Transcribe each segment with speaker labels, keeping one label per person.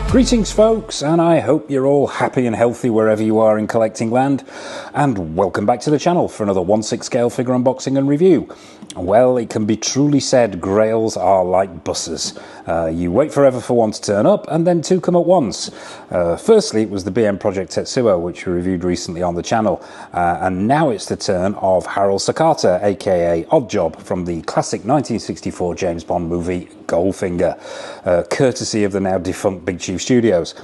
Speaker 1: Greetings folks, and I hope you're all happy and healthy wherever you are in collecting land, and welcome back to the channel for another 1/6 scale figure unboxing and review. Well, it can be truly said grails are like buses. You wait forever for one to turn up and then two come at once. Firstly, it was the BM Project Tetsuo, which we reviewed recently on the channel, and now it's the turn of Harold Sakata, aka Oddjob, from the classic 1964 James Bond movie Goldfinger, courtesy of the now defunct Big Chief Studios.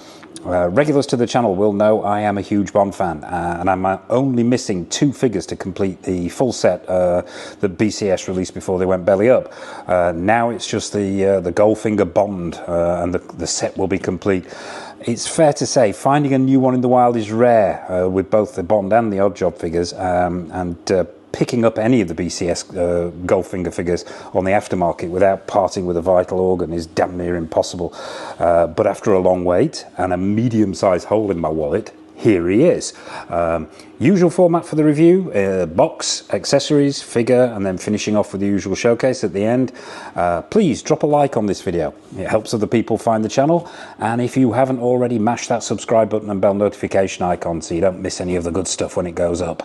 Speaker 1: Regulars to the channel will know I am a huge Bond fan, and I'm only missing two figures to complete the full set that BCS released before they went belly up. Now it's just the Goldfinger Bond, and the set will be complete. It's fair to say finding a new one in the wild is rare, with both the Bond and the Oddjob figures, and picking up any of the BCS Goldfinger figures on the aftermarket without parting with a vital organ is damn near impossible. But after a long wait and a medium-sized hole in my wallet, here he is. Usual format for the review, box, accessories, figure, and then finishing off with the usual showcase at the end. Please drop a like on this video. It helps other people find the channel, and if you haven't already, mash that subscribe button and bell notification icon so you don't miss any of the good stuff when it goes up.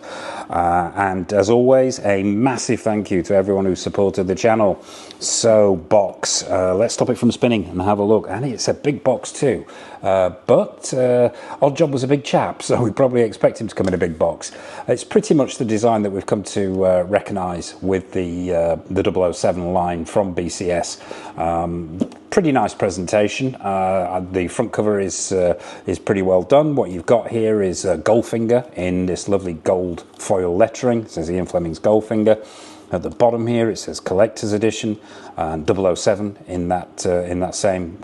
Speaker 1: And as always, a massive thank you to everyone who supported the channel. So box, let's stop it from spinning and have a look. And it's a big box too, but Oddjob was a big chap, so we probably expect him to come in a big box. It's pretty much the design that we've come to recognise with the 007 line from BCS. Pretty nice presentation. The front cover is pretty well done. What you've got here is Goldfinger in this lovely gold foil lettering. It says Ian Fleming's Goldfinger. At the bottom here it says Collector's Edition, and 007 in that same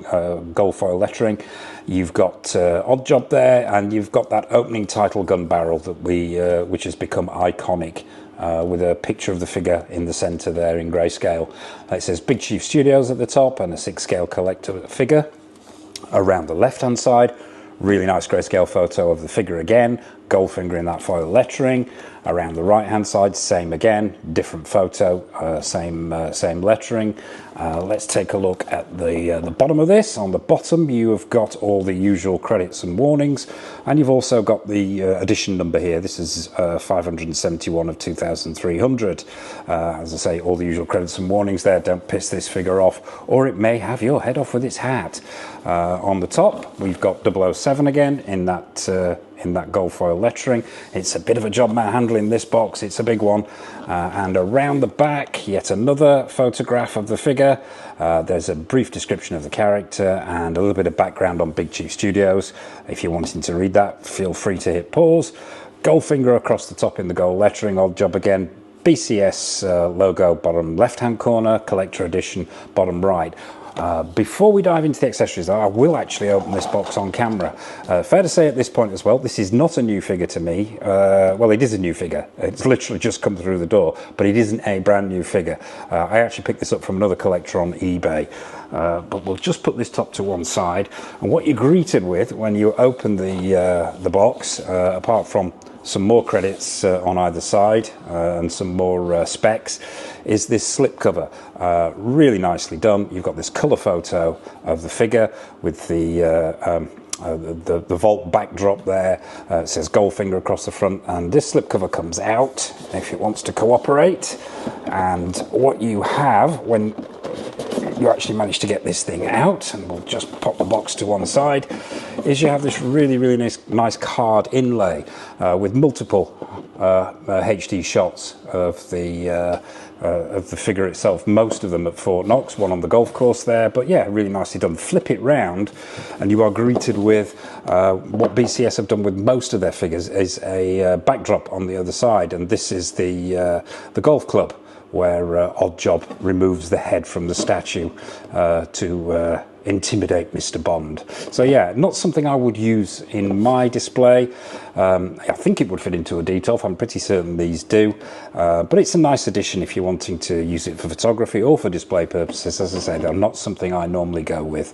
Speaker 1: gold foil lettering. You've got Oddjob there, and you've got that opening title gun barrel that which has become iconic, with a picture of the figure in the centre there in grayscale. It says Big Chief Studios at the top and a 6 scale collector figure. Around the left hand side, really nice grayscale photo of the figure again, Goldfinger in that foil lettering. Around the right hand side, same again, different photo, same lettering. Let's take a look at the bottom of this. On the bottom you have got all the usual credits and warnings, and you've also got the edition number here. This is 571 of 2300. As I say, all the usual credits and warnings there. Don't piss this figure off, or it may have your head off with its hat. On the top we've got 007 again in that gold foil lettering. It's a bit of a job man handling this box, it's a big one. And around the back, yet another photograph of the figure. There's a brief description of the character and a little bit of background on Big Chief Studios. If you're wanting to read that, feel free to hit pause. Goldfinger across the top in the gold lettering, Oddjob again. BCS logo bottom left hand corner, Collector Edition bottom right. Before we dive into the accessories, I will actually open this box on camera. Fair to say at this point as well, this is not a new figure to me. Well, it is a new figure. It's literally just come through the door, but it isn't a brand new figure. I actually picked this up from another collector on eBay. But we'll just put this top to one side. And what you're greeted with when you open the box, apart from some more credits on either side and some more specs, is this slipcover. Really nicely done. You've got this colour photo of the figure with the vault backdrop there. It says Goldfinger across the front, and this slipcover comes out if it wants to cooperate. And what you have when you actually manage to get this thing out, and we'll just pop the box to one side, is you have this really nice card inlay with multiple HD shots of the figure itself, most of them at Fort Knox, one on the golf course there, but yeah, really nicely done. Flip it round and you are greeted with what BCS have done with most of their figures, is a backdrop on the other side, and this is the golf club where Oddjob removes the head from the statue to intimidate Mr. Bond. So yeah, not something I would use in my display. I think it would fit into a Detolf, I'm pretty certain these do, but it's a nice addition if you're wanting to use it for photography or for display purposes. As I said, they're not something I normally go with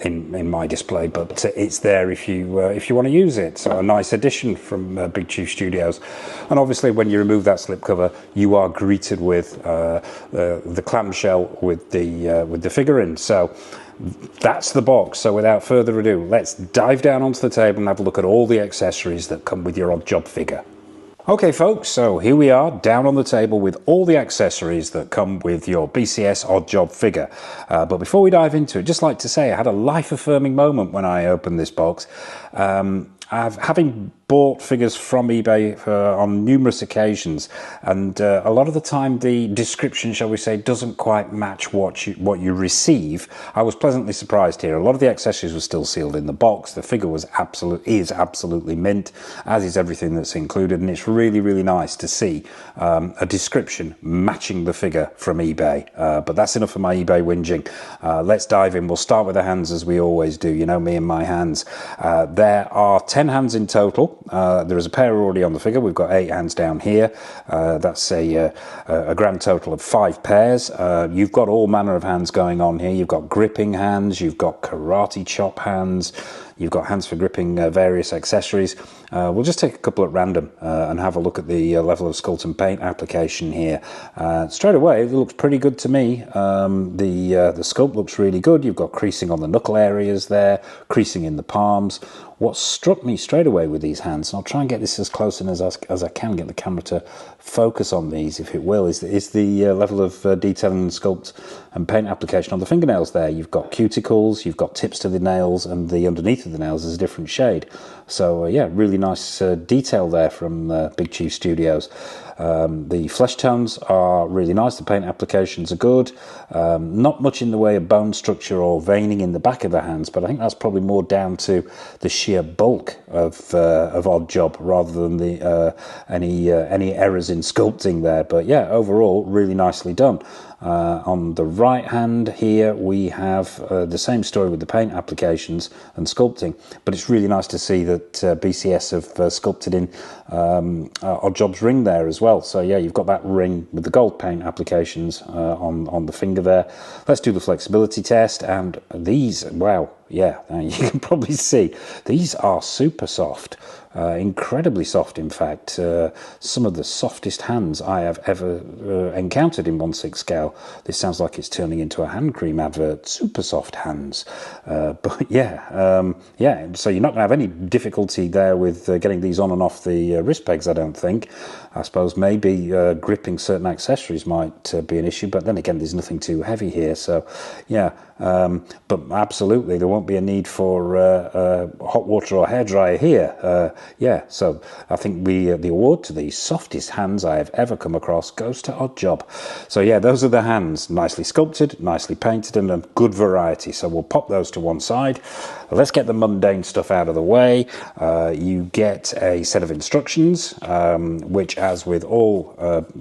Speaker 1: in my display, but it's there if you want to use it. So a nice addition from Big Chief Studios. And obviously when you remove that slipcover, you are greeted with the clamshell with the figure in. So that's the box. So without further ado, let's dive down onto the table and have a look at all the accessories that come with your Oddjob figure. Okay folks, so here we are down on the table with all the accessories that come with your BCS Oddjob figure. But before we dive into it, just like to say I had a life-affirming moment when I opened this box. Having bought figures from eBay on numerous occasions, and a lot of the time the description, shall we say, doesn't quite match what you receive. I was pleasantly surprised here. A lot of the accessories were still sealed in the box. The figure is absolutely mint, as is everything that's included, and it's really nice to see a description matching the figure from eBay. But that's enough of my eBay whinging. Let's dive in. We'll start with the hands as we always do. You know me and my hands. There are 10 hands in total. There is a pair already on the figure. We've got 8 hands down here. That's a grand total of 5 pairs. You've got all manner of hands going on here. You've got gripping hands, you've got karate chop hands, you've got hands for gripping various accessories. We'll just take a couple at random and have a look at the level of sculpt and paint application here. Straight away, it looks pretty good to me. The sculpt looks really good. You've got creasing on the knuckle areas there, creasing in the palms. What struck me straight away with these hands, and I'll try and get this as close in as I can get the camera to focus on these, if it will, is the level of detailing and sculpt and paint application on the fingernails there. You've got cuticles, you've got tips to the nails, and the underneath of the nails is a different shade. So yeah, really nice detail there from Big Chief Studios. The flesh tones are really nice. The paint applications are good. Not much in the way of bone structure or veining in the back of the hands, but I think that's probably more down to the sheer bulk of Oddjob rather than the any errors in sculpting there. But yeah, overall, really nicely done. On the right hand here we have the same story with the paint applications and sculpting, but it's really nice to see that BCS have sculpted in Oddjob's ring there as well. So yeah, you've got that ring with the gold paint applications on the finger there. Let's do the flexibility test, and these, wow, yeah, you can probably see these are super soft. Incredibly soft, in fact. Some of the softest hands I have ever encountered in 1/6 scale. This sounds like it's turning into a hand cream advert. Super soft hands. But yeah, yeah. So you're not going to have any difficulty there with getting these on and off the wrist pegs, I don't think. I suppose maybe gripping certain accessories might be an issue, but then again, there's nothing too heavy here. So yeah, but absolutely, there won't be a need for hot water or hairdryer here. Yeah, so I think the award to the softest hands I have ever come across goes to Oddjob. So yeah, those are the hands, nicely sculpted, nicely painted, and a good variety. So we'll pop those to one side. Let's get the mundane stuff out of the way. You get a set of instructions, which, as with all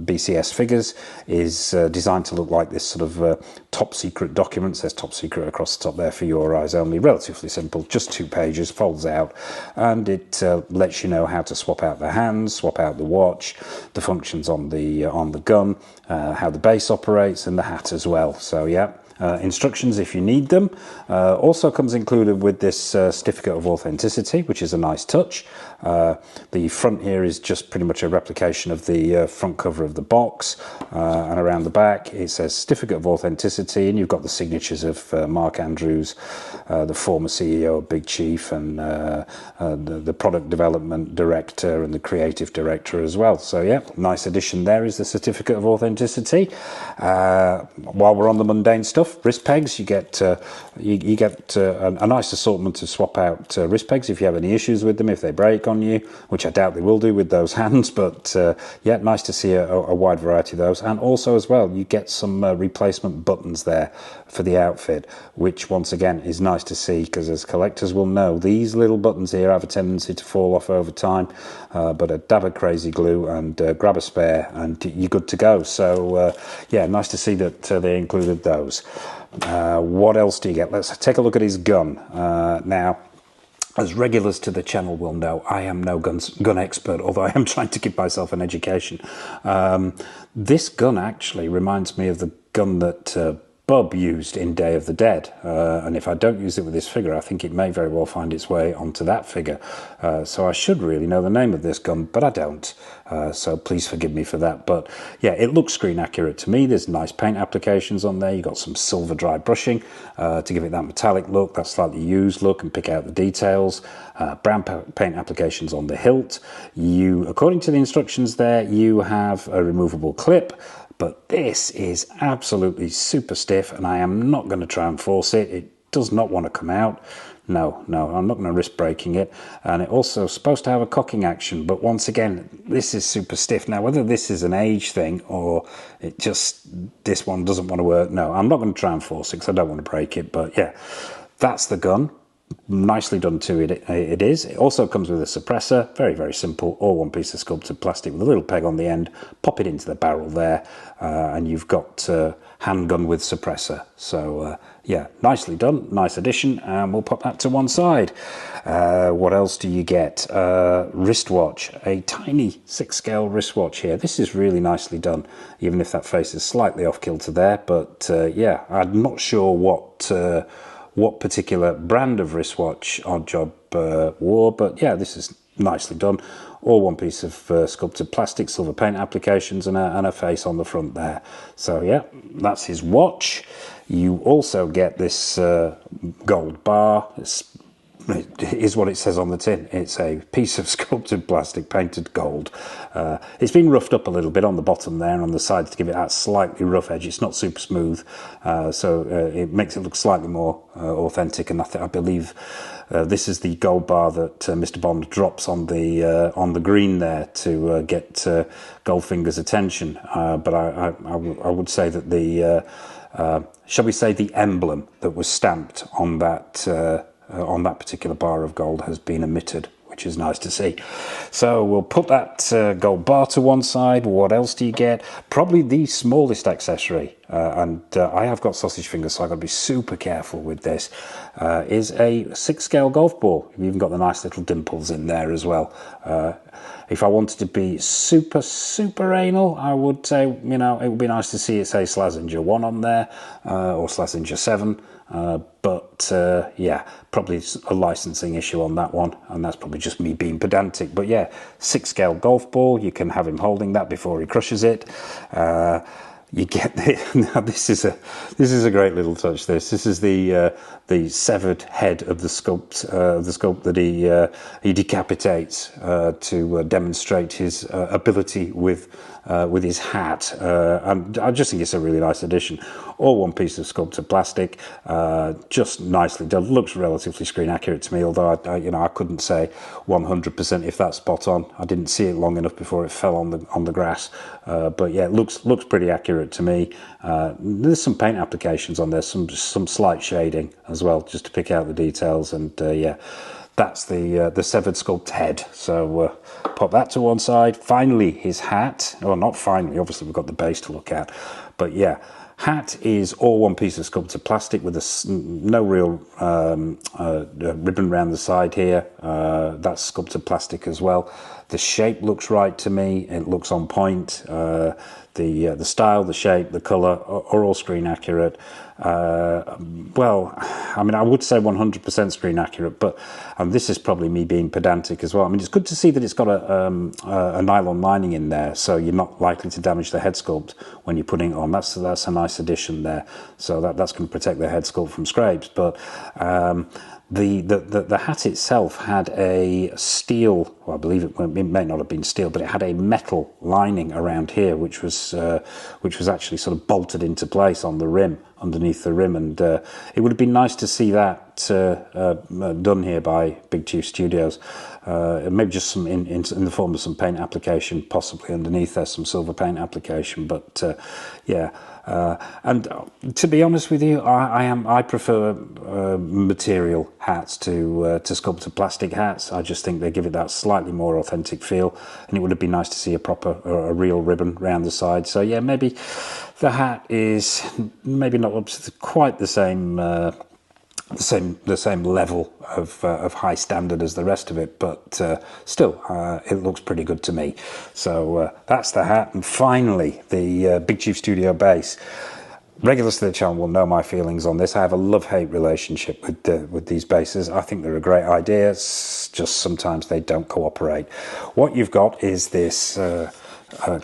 Speaker 1: BCS figures, is designed to look like this sort of top secret document. Says top secret across the top there for your eyes only. Relatively simple, just 2 pages, folds out, and it lets you know how to swap out the hands, swap out the watch, the functions on the gun, how the base operates, and the hat as well. So yeah. Instructions if you need them. Also comes included with this certificate of authenticity, which is a nice touch. The front here is just pretty much a replication of the front cover of the box, and around the back it says certificate of authenticity, and you've got the signatures of Mark Andrews, the former CEO of Big Chief, and the product development director and the creative director as well. So yeah, nice addition there is the certificate of authenticity. While we're on the mundane stuff, wrist pegs, you get a nice assortment to swap out wrist pegs if you have any issues with them, if they break on you, which I doubt they will do with those hands. But yeah, nice to see a wide variety of those. And also as well, you get some replacement buttons there for the outfit, which once again is nice to see, because as collectors will know, these little buttons here have a tendency to fall off over time. But a dab of crazy glue and grab a spare and you're good to go. So yeah, nice to see that they included those. What else do you get? Let's take a look at his gun. Now, as regulars to the channel will know, I am no gun expert, although I am trying to give myself an education. This gun actually reminds me of the gun that SpongeBob used in Day of the Dead, and if I don't use it with this figure, I think it may very well find its way onto that figure. So I should really know the name of this gun, but I don't. So please forgive me for that. But yeah, it looks screen accurate to me. There's nice paint applications on there. You've got some silver dry brushing to give it that metallic look, that slightly used look, and pick out the details. Brown paint applications on the hilt. According to the instructions there, you have a removable clip, but this is absolutely super stiff, and I am not going to try and force it. It does not want to come out. No, I'm not going to risk breaking it. And it also is supposed to have a cocking action, but once again, this is super stiff. Now, whether this is an age thing or this one doesn't want to work, no, I'm not going to try and force it because I don't want to break it. But yeah, that's the gun. Nicely done to it. It is. It also comes with a suppressor. Very, very simple. All one piece of sculpted plastic with a little peg on the end. Pop it into the barrel there, and you've got handgun with suppressor. So yeah, nicely done. Nice addition. And we'll pop that to one side. What else do you get? Wristwatch. A tiny 6-scale wristwatch here. This is really nicely done, even if that face is slightly off kilter there. But yeah, I'm not sure what particular brand of wristwatch Oddjob wore, but yeah, this is nicely done. All one piece of sculpted plastic, silver paint applications, and a face on the front there. So yeah, that's his watch. You also get this gold bar. It is what it says on the tin. It's a piece of sculpted plastic painted gold. It's been roughed up a little bit on the bottom there and on the sides to give it that slightly rough edge. It's not super smooth, so it makes it look slightly more authentic. And I believe this is the gold bar that Mr. Bond drops on the green there to get Goldfinger's attention. But I would say that the shall we say the emblem that was stamped on that particular bar of gold has been omitted, which is nice to see. So we'll put that gold bar to one side. What else do you get? Probably the smallest accessory, and I have got sausage fingers, so I've got to be super careful with this, is a 6-scale golf ball. You've even got the nice little dimples in there as well. If I wanted to be super, super anal, I would say, you know, it would be nice to see it say Slazenger 1 on there, or Slazenger 7. But yeah, probably a licensing issue on that one, and that's probably just me being pedantic. But yeah, 6-scale golf ball. You can have him holding that before he crushes it. You get now. This is a great little touch. This is the severed head of the sculpt that he decapitates to demonstrate his ability with his hat, and I just think it's a really nice addition. All one piece of sculpted plastic, just nicely done. Looks relatively screen accurate to me, although I couldn't say 100% if that's spot on. I didn't see it long enough before it fell on the grass, but yeah, it looks pretty accurate to me. There's some paint applications on there, some slight shading as well, just to pick out the details, and yeah. That's the severed sculpt head. So pop that to one side. Finally, his hat. Well, not finally. Obviously, we've got the base to look at. But yeah, hat is all one piece of sculpted plastic with no real ribbon around the side here. That's sculpted plastic as well. The shape looks right to me. It looks on point. The style, the shape, the colour are all screen accurate. Well, I mean, I would say 100% screen accurate, but this is probably me being pedantic as well. I mean, it's good to see that it's got a nylon lining in there, so you're not likely to damage the head sculpt when you're putting it on. That's a nice addition there. So that's going to protect the head sculpt from scrapes. But the hat itself had a steel, well, I believe it may not have been steel, but it had a metal lining around here, which was actually sort of bolted into place on the rim, underneath the rim, and it would have been nice to see that done here by Big Chief Studios. Maybe just some in the form of some paint application, possibly underneath there, some silver paint application. But yeah, and to be honest with you, I prefer material hats to sculpted plastic hats. I just think they give it that slightly more authentic feel, and it would have been nice to see a real ribbon around the side. So yeah, maybe the hat is maybe not up to quite the same level of high standard as the rest of it, but still, it looks pretty good to me. So that's the hat, and finally the Big Chief Studio base. Regulars to the channel will know my feelings on this. I have a love-hate relationship with these bases. I think they're a great idea. It's just sometimes they don't cooperate. What you've got is this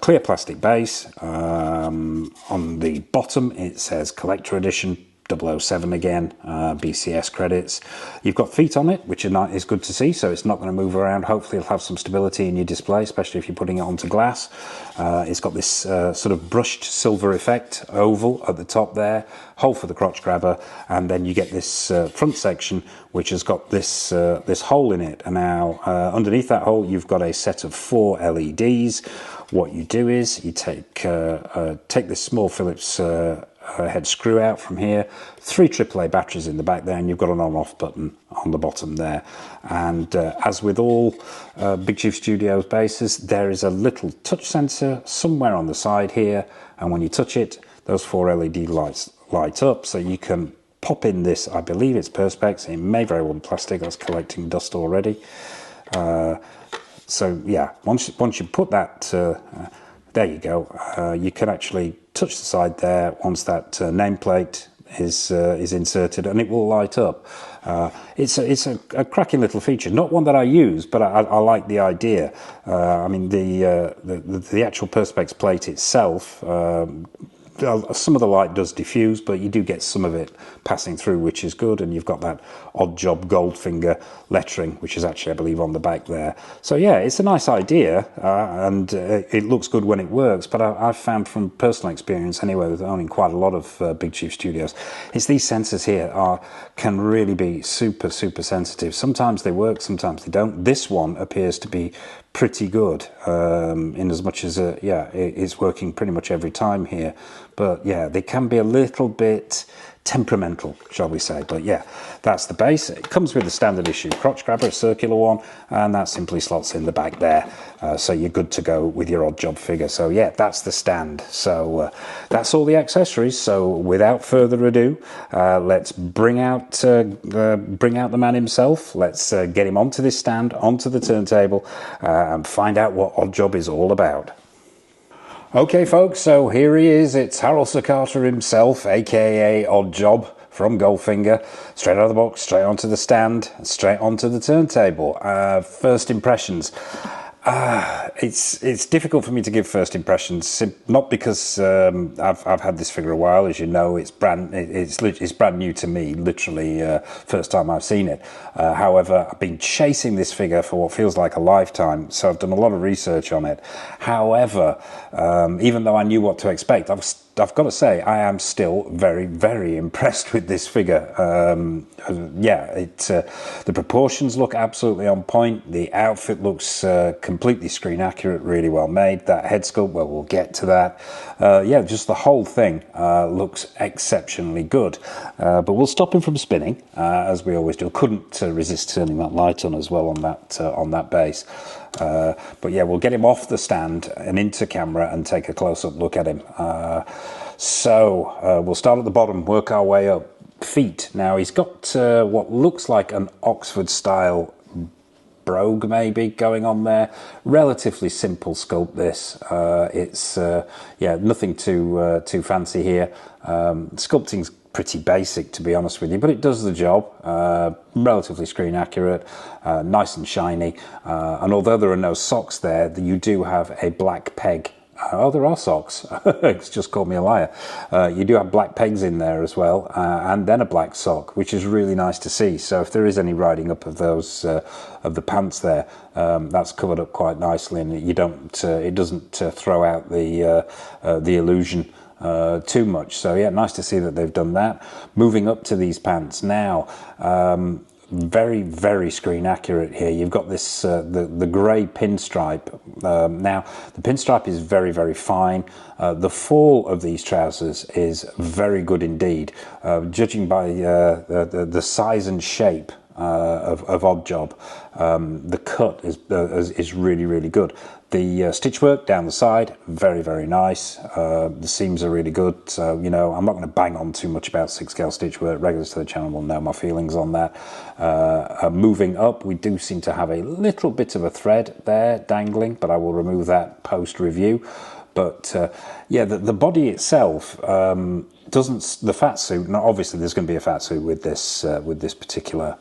Speaker 1: clear plastic base. On the bottom it says Collector Edition 007 again, BCS credits. You've got feet on it, which is good to see, so it's not going to move around. Hopefully it'll have some stability in your display, especially if you're putting it onto glass. It's got this sort of brushed silver effect, oval at the top there, hole for the crotch grabber, and then you get this front section which has got this this hole in it. And now underneath that hole you've got a set of 4 LEDs. What you do is you take this small Phillips head screw out from here, 3 AAA batteries in the back there, and you've got an on-off button on the bottom there. And as with all Big Chief Studios bases, there is a little touch sensor somewhere on the side here, and when you touch it, those 4 LED lights light up, so you can pop in this, I believe it's Perspex, it may very well be plastic, that's collecting dust already. So yeah, once you put that, there you go, you can actually touch the side there once that nameplate is inserted, and it will light up. It's a cracking little feature, not one that I use, but I like the idea. I mean the actual Perspex plate itself, some of the light does diffuse, but you do get some of it passing through, which is good. And you've got that Oddjob Goldfinger lettering, which is actually, I believe, on the back there. So yeah, it's a nice idea, and it looks good when it works. But I've found from personal experience, anyway, with owning quite a lot of Big Chief Studios, is these sensors here can really be super sensitive. Sometimes they work, sometimes they don't. This one appears to be pretty good, in as much as yeah, it's working pretty much every time here. But yeah, they can be a little bit temperamental, shall we say. But yeah, that's the base. It comes with a standard issue crotch grabber, a circular one, and that simply slots in the back there. So you're good to go with your Oddjob figure. So yeah, that's the stand. So that's all the accessories. So without further ado, let's bring out the man himself. Let's get him onto this stand, onto the turntable, and find out what Oddjob is all about. Okay folks, so here he is. It's Harold Sakata himself, aka Oddjob from Goldfinger. Straight out of the box, straight onto the stand, straight onto the turntable. First impressions. It's difficult for me to give first impressions, not because I've had this figure a while. As you know, it's brand new to me, literally first time I've seen it. However, I've been chasing this figure for what feels like a lifetime, so I've done a lot of research on it. However, even though I knew what to expect, I've got to say I am still very impressed with this figure. Yeah, the proportions look absolutely on point. The outfit looks completely screen accurate, really well made. That head sculpt, well, we'll get to that. Yeah, just the whole thing looks exceptionally good. But we'll stop him from spinning, as we always do. Couldn't resist turning that light on as well on that base. But yeah, we'll get him off the stand and into camera and take a close-up look at him. So we'll start at the bottom, work our way up. Feet. Now he's got what looks like an Oxford style brogue maybe going on there. Relatively simple sculpt this. It's yeah, nothing too fancy here. Sculpting's pretty basic, to be honest with you, but it does the job. Relatively screen accurate, nice and shiny, and although there are no socks there, you do have a black peg. Oh, there are socks. It's just called me a liar. You do have black pegs in there as well, and then a black sock, which is really nice to see. So if there is any riding up of those of the pants there, that's covered up quite nicely, and you don't it doesn't throw out the illusion too much. So yeah, nice to see that they've done that. Moving up to these pants now. Very screen accurate here. You've got this the grey pinstripe. Now the pinstripe is very fine. The fall of these trousers is very good indeed, judging by the size and shape of Oddjob. The cut is really good. The stitch work down the side, very nice. The seams are really good, so you know I'm not going to bang on too much about 6-scale stitch work. Regulars to the channel will know my feelings on that. Moving up, we do seem to have a little bit of a thread there dangling, but I will remove that post review. But yeah, the body itself doesn't. The fat suit. Now, obviously, there's going to be a fat suit with this particular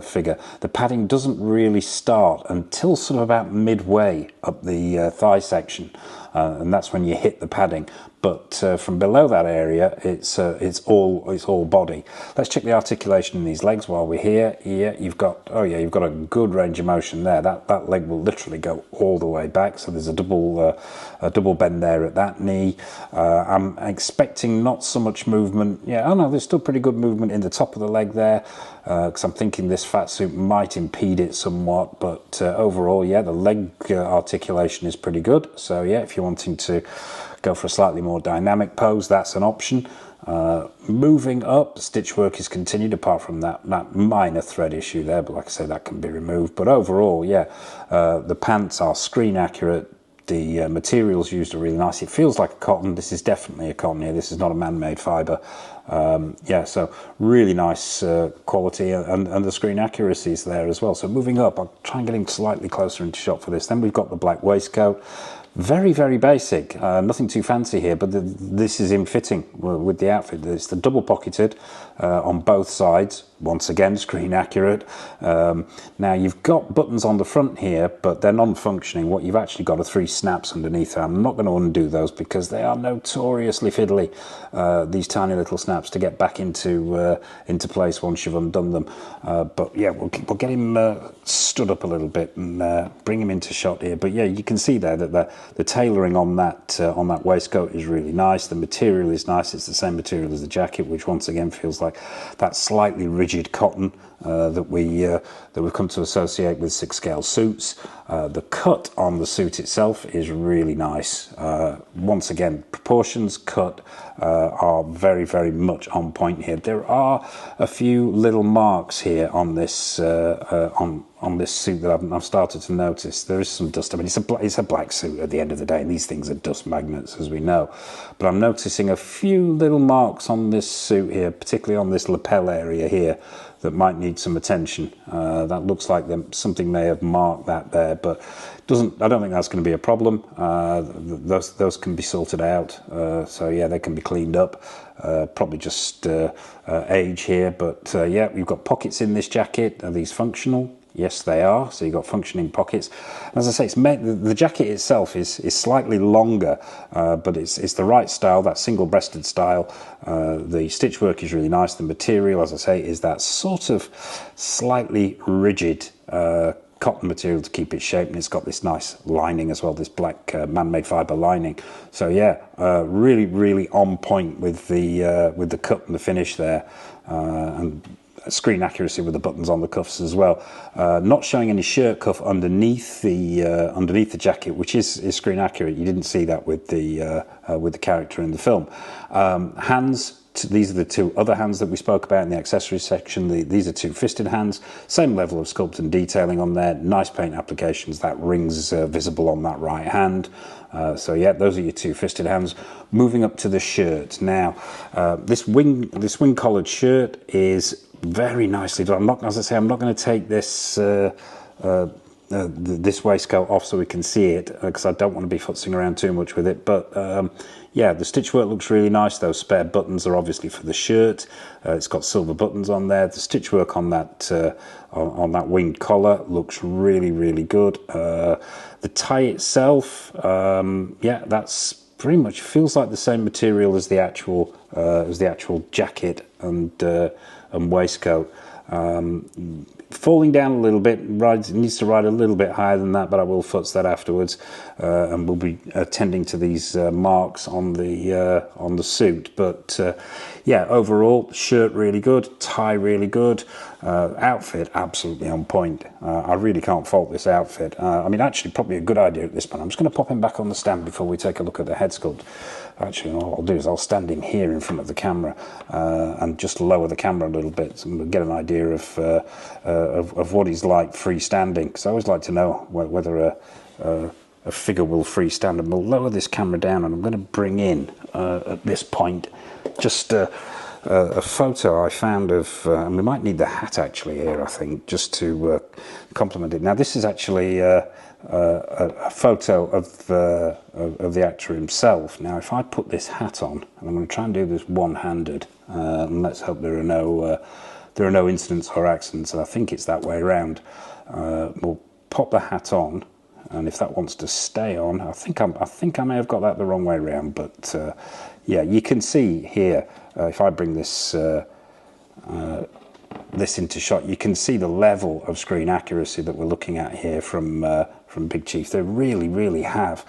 Speaker 1: figure. The padding doesn't really start until sort of about midway up the thigh section, and that's when you hit the padding. But from below that area, it's all body. Let's check the articulation in these legs while we're here. Yeah, you've got a good range of motion there. That leg will literally go all the way back. So there's a double bend there at that knee. I'm expecting not so much movement. Yeah, oh no, there's still pretty good movement in the top of the leg there, because I'm thinking this fat suit might impede it somewhat. But overall, yeah, the leg articulation is pretty good. So yeah, if you're wanting to go for a slightly more dynamic pose, that's an option. Moving up, stitch work is continued apart from that minor thread issue there, but like I say, that can be removed. But overall, yeah, the pants are screen accurate. The materials used are really nice. It feels like a cotton. This is definitely a cotton here. This is not a man-made fibre. Yeah, so really nice quality, and the screen accuracy is there as well. So moving up, I'll try and get him slightly closer into shot for this. Then we've got the black waistcoat. Very, very basic, nothing too fancy here, but this is in fitting with the outfit. It's the double pocketed on both sides. Once again, screen accurate. Now you've got buttons on the front here, but they're non-functioning. What you've actually got are 3 snaps underneath there. I'm not going to undo those because they are notoriously fiddly, these tiny little snaps, to get back into place once you've undone them. But yeah, we'll get him stood up a little bit and bring him into shot here. But yeah, you can see there that the tailoring on that waistcoat is really nice. The material is nice. It's the same material as the jacket, which once again feels like that slightly rigid cotton that we've come to associate with 6-scale suits. The cut on the suit itself is really nice. Once again, proportions, cut are very, very much on point here. There are a few little marks here on this on this suit that I've started to notice. There is some dust. I mean, it's a black suit at the end of the day, and these things are dust magnets, as we know. But I'm noticing a few little marks on this suit here, particularly on this lapel area here, that might need some attention. That looks like something may have marked that there, but I don't think that's going to be a problem. Those can be sorted out. So yeah, they can be cleaned up. Probably just age here, but yeah, we've got pockets in this jacket. Are these functional? Yes, they are. So you've got functioning pockets. As I say, the jacket itself is slightly longer, but it's the right style, that single-breasted style. The stitch work is really nice. The material, as I say, is that sort of slightly rigid cotton material to keep it shaped, and it's got this nice lining as well, this black man-made fibre lining. So yeah, really, really on point with the cut and the finish there, and screen accuracy with the buttons on the cuffs as well. Not showing any shirt cuff underneath the jacket, which is screen accurate. You didn't see that with the character in the film. Hands. These are the 2 other hands that we spoke about in the accessories section. These are 2 fisted hands. Same level of sculpt and detailing on there. Nice paint applications. That ring's visible on that right hand. So yeah, those are your 2 fisted hands. Moving up to the shirt. Now, this wing collared shirt is very nicely done. As I say, I'm not going to take this this waistcoat off so we can see it, because I don't want to be futzing around too much with it. But yeah, the stitch work looks really nice. Those spare buttons are obviously for the shirt. It's got silver buttons on there. The stitch work on that winged collar looks really, really good. The tie itself, yeah, that's pretty much feels like the same material as the actual jacket and waistcoat. Falling down a little bit, it needs to ride a little bit higher than that, but I will futz that afterwards, and we'll be attending to these marks on the suit. But yeah, overall, shirt really good, tie really good, outfit absolutely on point. I really can't fault this outfit. I mean, actually, probably a good idea at this point. I'm just going to pop him back on the stand before we take a look at the head sculpt. Actually, all I'll do is I'll stand him here in front of the camera and just lower the camera a little bit, so we'll get an idea of what he's like freestanding. Because I always like to know whether a figure will freestand. And we'll lower this camera down, and I'm going to bring in at this point just a photo I found of, and we might need the hat actually here, I think, just to complement it. Now, this is actually a photo of the actor himself. Now, if I put this hat on, and I'm going to try and do this one-handed, and let's hope there are no incidents or accidents, and I think it's that way around. We'll pop the hat on, and if that wants to stay on, I think I may have got that the wrong way around, but yeah, you can see here, if I bring this this into shot, you can see the level of screen accuracy that we're looking at here from Big Chief. They really have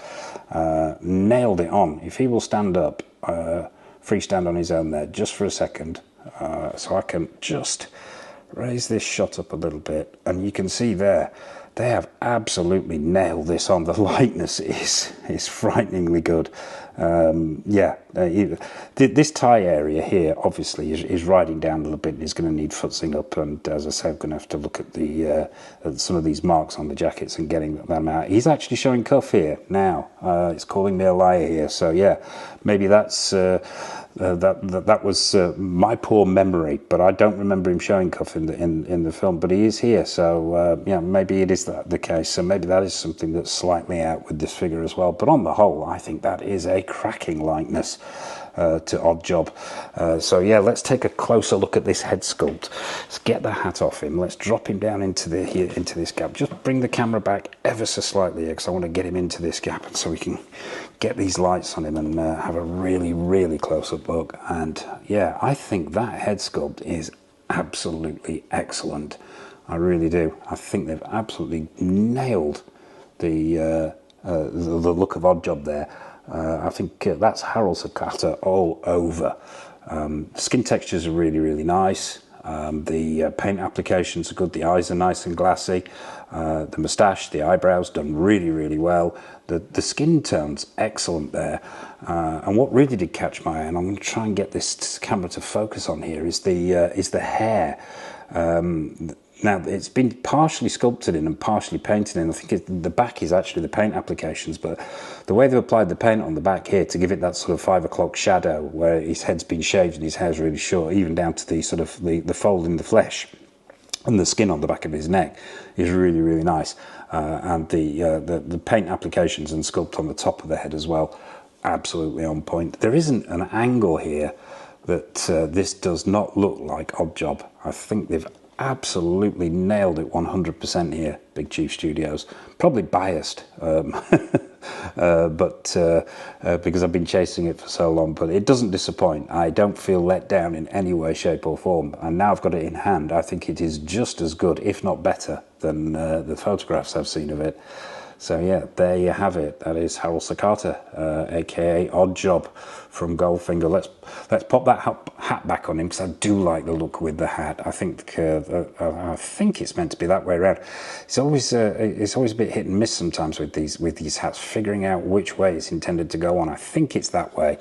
Speaker 1: nailed it on. If he will stand up, freestand on his own there, just for a second, so I can just raise this shot up a little bit, and you can see there, they have absolutely nailed this on. The lightness is frighteningly good. Yeah, this tie area here obviously is riding down a little bit and is going to need futzing up, and as I say, I'm going to have to look at the some of these marks on the jackets and getting them out. He's actually showing cuff here now. It's calling me a liar here, so yeah, maybe that's that was my poor memory, but I don't remember him showing cuff in the film, but he is here, so yeah, maybe it is the case, so maybe that is something that's slightly out with this figure as well. But on the whole, I think that is a cracking likeness to Oddjob. So yeah, let's take a closer look at this head sculpt. Let's get the hat off him. Let's drop him down into this gap. Just bring the camera back ever so slightly, because I want to get him into this gap, and so we can get these lights on him and have a really close-up look. And yeah, I think that head sculpt is absolutely excellent. I really do. I think they've absolutely nailed the look of Oddjob there. I think that's Harold Sakata all over. Skin textures are really nice. The paint applications are good. The eyes are nice and glassy. The moustache, the eyebrows done really well. The skin tone's excellent there. And what really did catch my eye, and I'm going to try and get this camera to focus on here, is the hair. Now, it's been partially sculpted in and partially painted in. I think the back is actually the paint applications, but the way they've applied the paint on the back here to give it that sort of 5 o'clock shadow, where his head's been shaved and his hair's really short, even down to the sort of the fold in the flesh and the skin on the back of his neck, is really nice. And the paint applications and sculpt on the top of the head as well, absolutely on point. There isn't an angle here that this does not look like Oddjob. I think they've absolutely nailed it 100% here, Big Chief Studios. Probably biased, but because I've been chasing it for so long, but it doesn't disappoint. I don't feel let down in any way, shape or form, and now I've got it in hand, I think it is just as good, if not better, than the photographs I've seen of it. So yeah, there you have it. That is Harold Sakata, aka Oddjob from Goldfinger. Let's pop that hat back on him, because I do like the look with the hat. I think it's meant to be that way around. It's always a bit hit and miss sometimes with these hats, figuring out which way it's intended to go on. I think it's that way,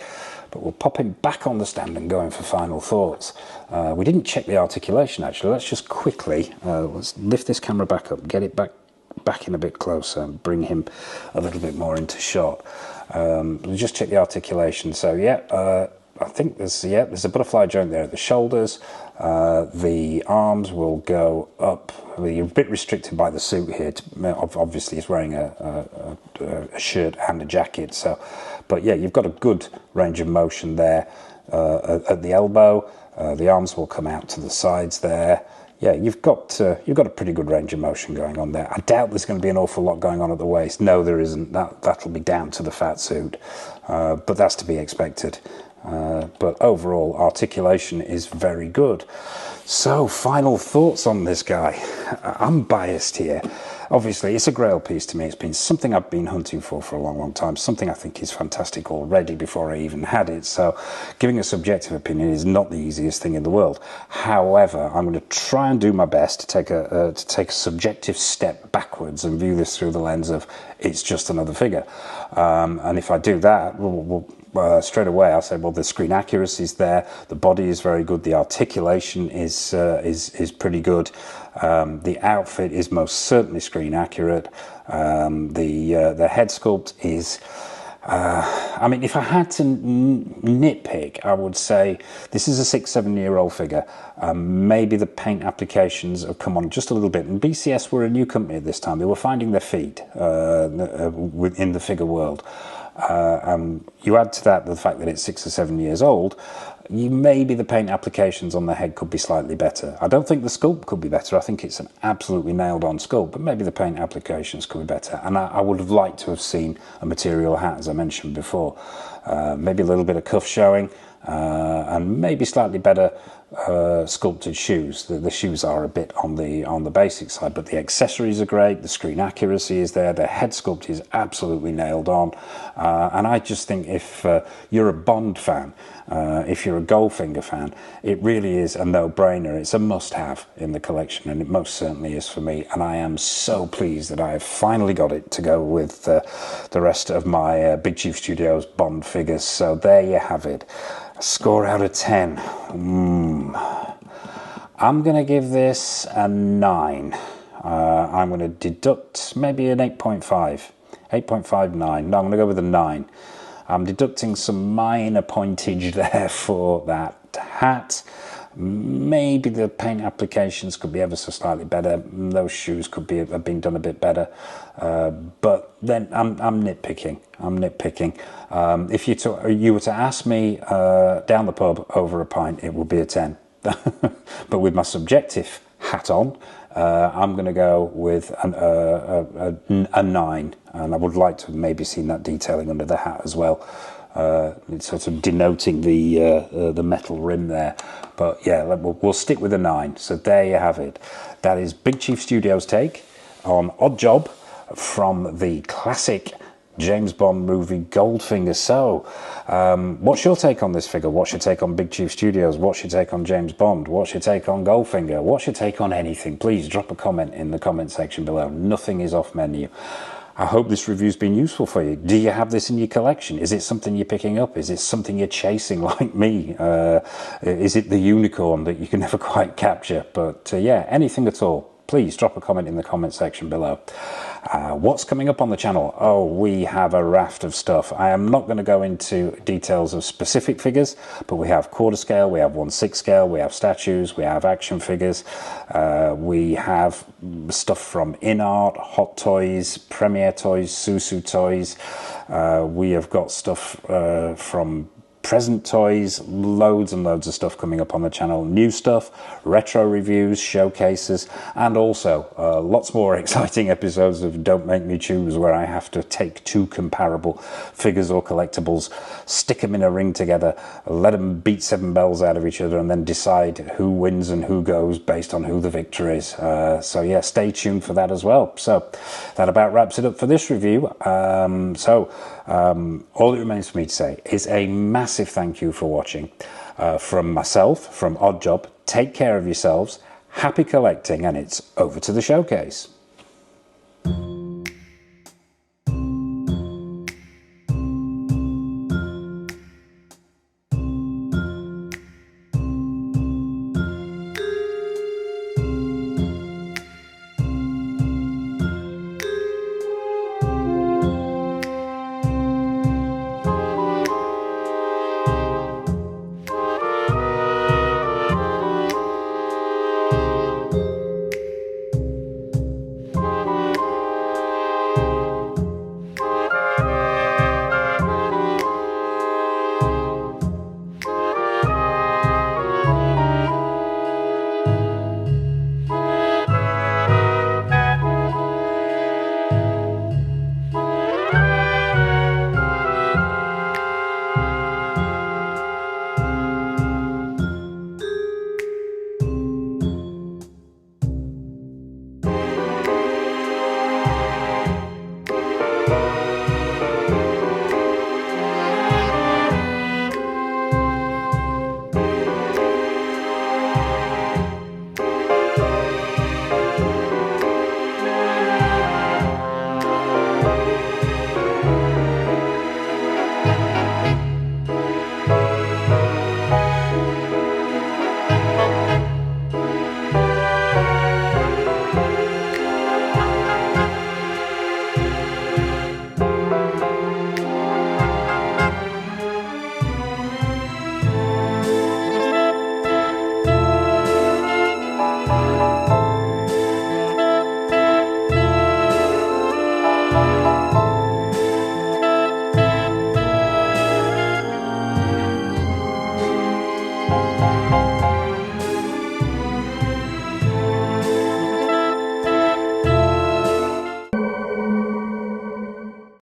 Speaker 1: but we'll pop him back on the stand and go in for final thoughts. We didn't check the articulation actually. Let's just quickly let's lift this camera back up, get it back in a bit closer, and bring him a little bit more into shot. We'll just check the articulation. So yeah, I think there's a butterfly joint there at the shoulders. The arms will go up. You're a bit restricted by the suit here. Obviously, he's wearing a shirt and a jacket. So, but yeah, you've got a good range of motion there at the elbow. The arms will come out to the sides there. Yeah, you've got a pretty good range of motion going on there. I doubt there's going to be an awful lot going on at the waist. No, there isn't. That'll be down to the fat suit, but that's to be expected. But overall, articulation is very good. So, final thoughts on this guy. I'm biased here. Obviously, it's a grail piece to me. It's been something I've been hunting for a long time. Something I think is fantastic already before I even had it. So, giving a subjective opinion is not the easiest thing in the world. However, I'm going to try and do my best to take a subjective step backwards and view this through the lens of it's just another figure. And if I do that, straight away I'll say, well, the screen accuracy is there, the body is very good, the articulation is pretty good, the outfit is most certainly screen accurate, the head sculpt is I mean, if I had to nitpick, I would say this is a 6-7 year old figure. Maybe the paint applications have come on just a little bit. And BCS were a new company at this time. They were finding their feet within the figure world. You add to that the fact that it's 6 or 7 years old, maybe the paint applications on the head could be slightly better. I don't think the sculpt could be better. I think it's an absolutely nailed on sculpt, but maybe the paint applications could be better. And I would have liked to have seen a material hat, as I mentioned before. Maybe a little bit of cuff showing, and maybe slightly better sculpted shoes. The shoes are a bit on the basic side, but the accessories are great. The screen accuracy is there. The head sculpt is absolutely nailed on. And I just think if you're a Bond fan, if you're a Goldfinger fan, it really is a no-brainer. It's a must-have in the collection, and it most certainly is for me. And I am so pleased that I have finally got it to go with the rest of my Big Chief Studios Bond figures. So there you have it. A score out of 10. I'm going to give this a 9. I'm going to deduct maybe an 8.5. 8.59. No, I'm going to go with a 9. I'm deducting some minor pointage there for that hat. Maybe the paint applications could be ever so slightly better. Those shoes could have been done a bit better. But then I'm nitpicking. If you were to ask me down the pub over a pint, it would be a 10. But with my subjective hat on, I'm going to go with a 9, and I would like to have maybe seen that detailing under the hat as well. It's sort of denoting the metal rim there. But yeah, we'll stick with a 9. So there you have it. That is Big Chief Studios' take on Oddjob from the classic James Bond movie Goldfinger. So, what's your take on this figure? What's your take on Big Chief Studios? What's your take on James Bond? What's your take on Goldfinger? What's your take on anything? Please drop a comment in the comment section below. Nothing is off menu. I hope this review's been useful for you. Do you have this in your collection? Is it something you're picking up? Is it something you're chasing like me? Is it the unicorn that you can never quite capture? But yeah, anything at all. Please drop a comment in the comment section below. What's coming up on the channel? Oh, we have a raft of stuff. I am not going to go into details of specific figures, but we have quarter scale, we have 1/6 scale, we have statues, we have action figures, we have stuff from InArt, Hot Toys, Premier Toys, Susu Toys. We have got stuff from Present Toys, loads and loads of stuff coming up on the channel. New stuff, retro reviews, showcases, and also lots more exciting episodes of Don't Make Me Choose, where I have to take two comparable figures or collectibles, stick them in a ring together, let them beat 7 bells out of each other, and then decide who wins and who goes based on who the victor is. So yeah, stay tuned for that as well. So that about wraps it up for this review. All it remains for me to say is a massive thank you for watching. From myself, from Oddjob, take care of yourselves, happy collecting, and it's over to the showcase.